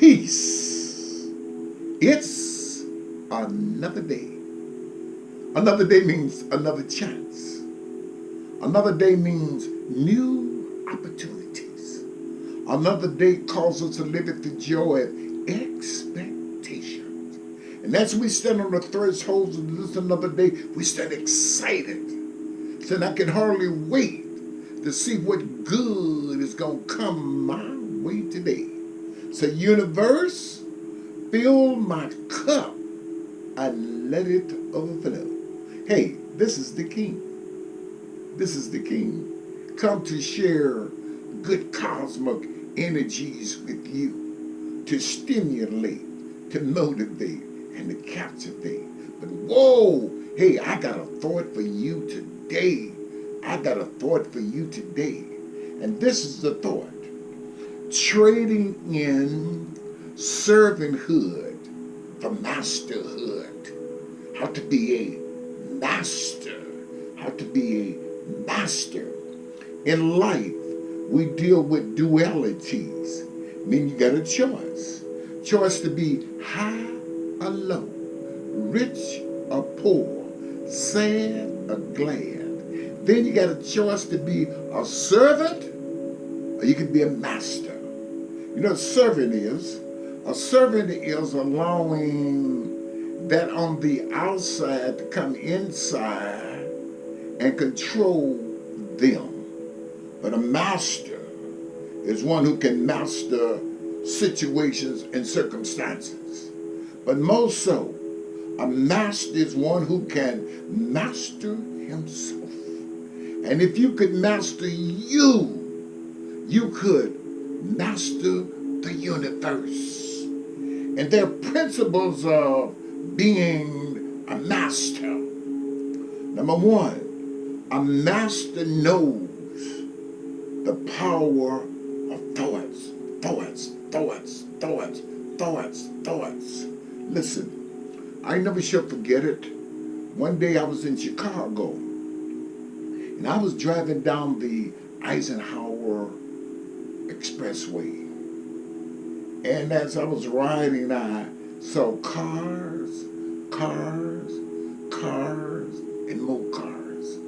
Peace. It's another day. Another day means another chance. Another day means new opportunities. Another day calls us to live with the joy of expectations. And as we stand on the thresholds of this another day, we stand excited. So I can hardly wait to see what good is going to come my way today. So universe, fill my cup and let it overflow. Hey, this is the King. This is the King. Come to share good cosmic energies with you, to stimulate, to motivate, and to captivate. But whoa, hey, I got a thought for you today. I got a thought for you today. And this is the thought. Trading in servanthood for masterhood. How to be a master. How to be a master. In life, we deal with dualities. I mean, you got a choice. Choice to be high or low, rich or poor, sad or glad. Then you got a choice to be a servant, or you can be a master. You know what a servant is? A servant is allowing that on the outside to come inside and control them. But a master is one who can master situations and circumstances. But most so, a master is one who can master himself. And if you could master you could master the universe. And there are principles of being a master. Number one, a master knows the power of thoughts. Thoughts. Listen, I never shall forget it. One day I was in Chicago, and I was driving down the Eisenhower Expressway. And as I was riding, I saw cars, and more cars.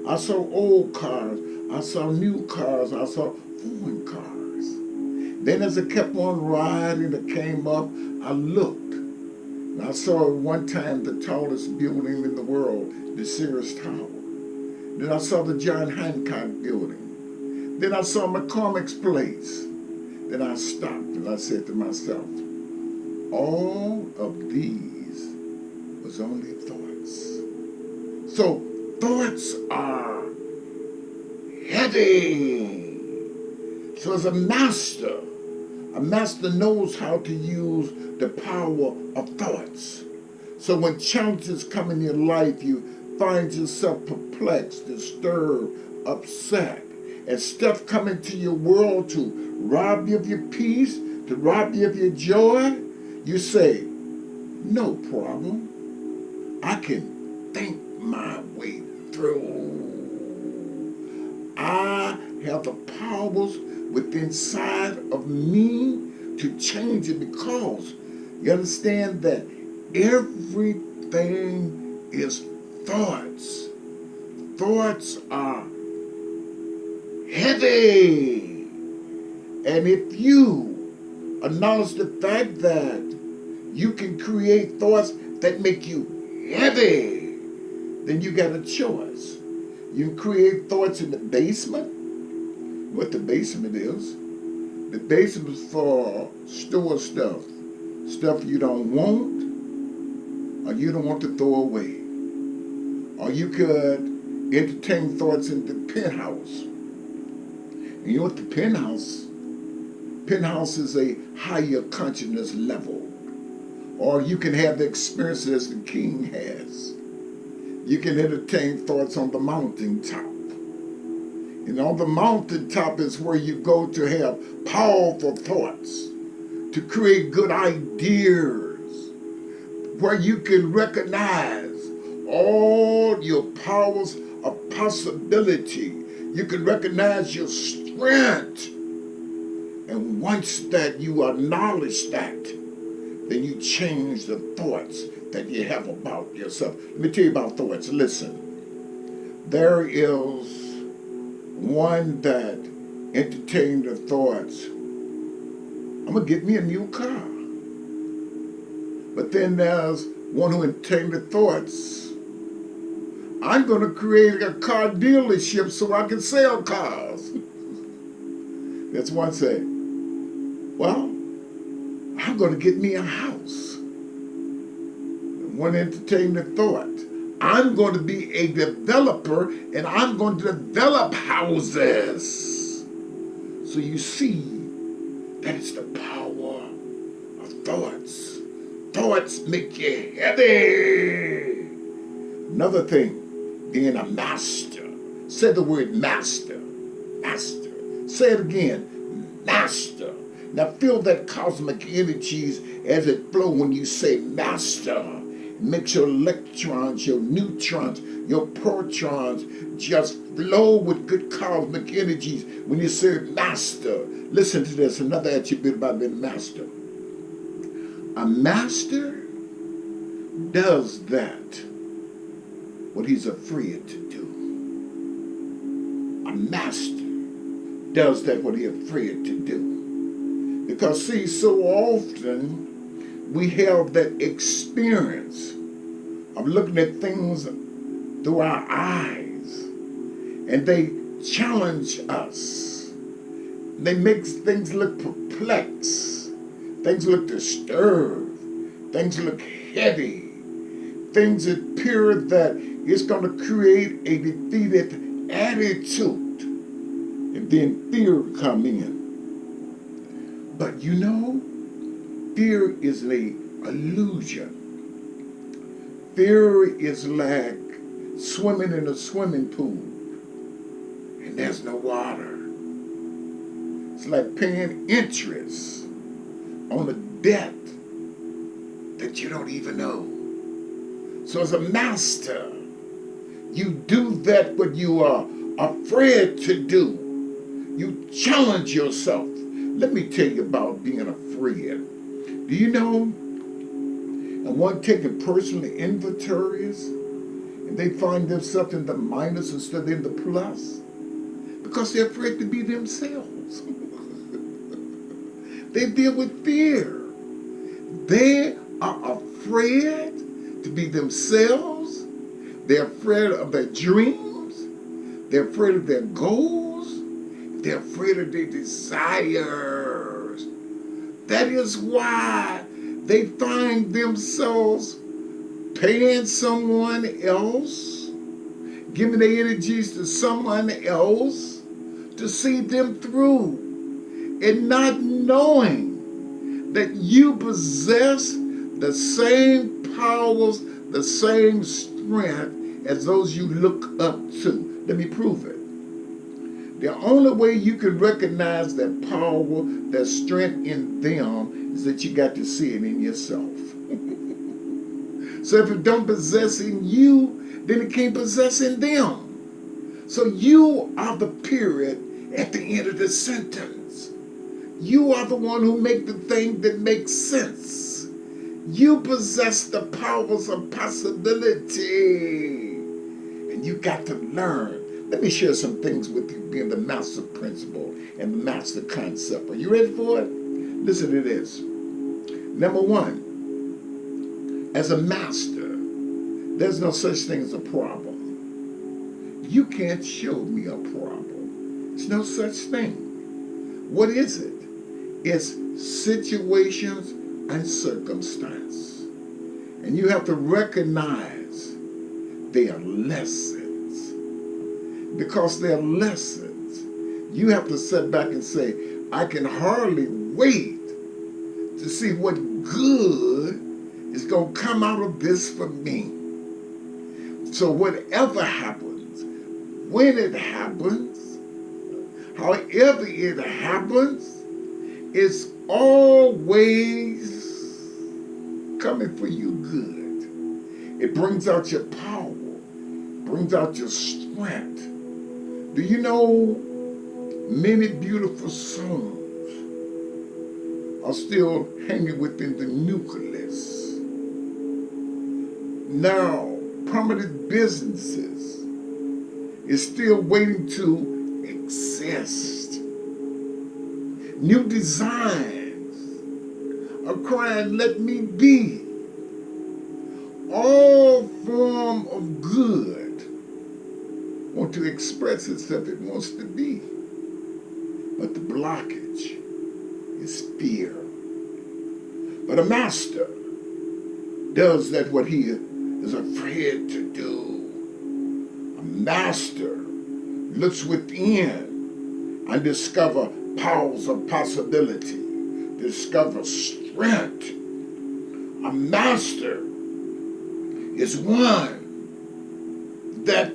I saw old cars, I saw new cars, I saw foreign cars. Then as I kept on riding, it came up, I looked. And I saw at one time the tallest building in the world, the Sears Tower. Then I saw the John Hancock building. Then I saw McCormick's Place. Then I stopped and I said to myself, all of these was only thoughts. So thoughts are heavy. So as a master knows how to use the power of thoughts. So when challenges come in your life, you find yourself perplexed, disturbed, upset, and stuff come into your world to rob you of your peace, to rob you of your joy, you say, no problem. I can think my way through. I have the powers within inside of me to change it, because you understand that everything is thoughts. Thoughts are heavy. And if you acknowledge the fact that you can create thoughts that make you heavy, then you got a choice. You can create thoughts in the basement. What the basement is? The basement is for store stuff. Stuff you don't want or you don't want to throw away. Or you could entertain thoughts in the penthouse. And you know what the penthouse? Penthouse is a higher consciousness level. Or you can have the experiences as the King has. You can entertain thoughts on the mountaintop. And on the mountaintop is where you go to have powerful thoughts, to create good ideas, where you can recognize all your powers of possibility. You can recognize your strength. And once that you acknowledge that, then you change the thoughts that you have about yourself. Let me tell you about thoughts. Listen, there is one that entertained the thoughts, I'm going to get me a new car. But then there's one who entertained the thoughts, I'm going to create a car dealership so I can sell cars. That's one say, well, I'm going to get me a house. One entertained the thought, I'm going to be a developer and I'm going to develop houses. So you see that it's the power of thoughts. Thoughts make you heavy. Another thing, being a master. Say the word master. Master. Say it again. Master. Now feel that cosmic energies as it flow when you say master. It makes your electrons, your neutrons, your protons just flow with good cosmic energies when you say master. Listen to this, another attribute about being a master. A master does that what he's afraid to do. A master does that what he's afraid to do. Because see, so often we have that experience of looking at things through our eyes, and they challenge us. They make things look perplexed. Things look disturbed. Things look heavy. Things appear that it's going to create a defeated attitude. And then fear come in. But you know, fear is an illusion. Fear is like swimming in a swimming pool and there's no water. It's like paying interest on a debt that you don't even know. So as a master, you do that what you are afraid to do. You challenge yourself. Let me tell you about being afraid. Do you know, and one taking personal inventories, and they find themselves in the minus instead of in the plus? Because they're afraid to be themselves. They deal with fear. They are afraid to be themselves. They're afraid of their dreams. They're afraid of their goals. They're afraid of their desires. That is why they find themselves paying someone else, giving their energies to someone else to see them through, and not knowing that you possess the same powers, the same strength as those you look up to. Let me prove it. The only way you can recognize that power, that strength in them is that you got to see it in yourself. So if it don't possess in you, then it can't possess in them. So you are the period at the end of the sentence. You are the one who make the thing that makes sense. You possess the powers of possibility. And you got to learn. Let me share some things with you, being the master principle and the master concept. Are you ready for it? Listen to this. Number one, as a master, there's no such thing as a problem. You can't show me a problem. There's no such thing. What is it? It's situations and circumstance. And you have to recognize they are lessons. Because they're lessons, you have to sit back and say, I can hardly wait to see what good is going to come out of this for me. So whatever happens, when it happens, however it happens, it's always coming for you good. It brings out your power, brings out your strength. Do you know many beautiful songs are still hanging within the nucleus. Now, prominent businesses is still waiting to exist. New designs are crying, let me be. All form of good want to express itself, it wants to be. But the blockage is fear. But a master does that what he is afraid to do. A master looks within and discover powers of possibility, discover strength. A master is one that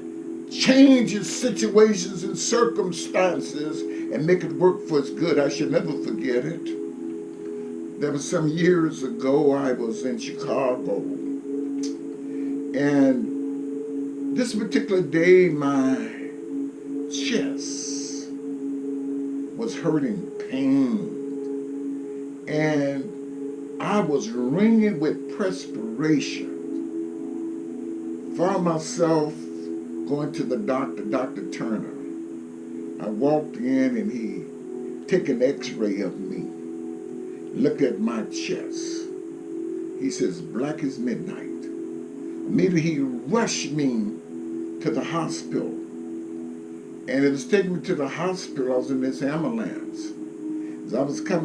changes situations and circumstances and make it work for its good. I should never forget it. There was some years ago, I was in Chicago, and this particular day, my chest was hurting pain, and I was wringing with perspiration. Found myself going to the doctor, Dr. Turner. I walked in and he took an x-ray of me, looked at my chest. He says, black as midnight. Immediately he rushed me to the hospital. And it was taking me to the hospital. I was in this ambulance. As I was coming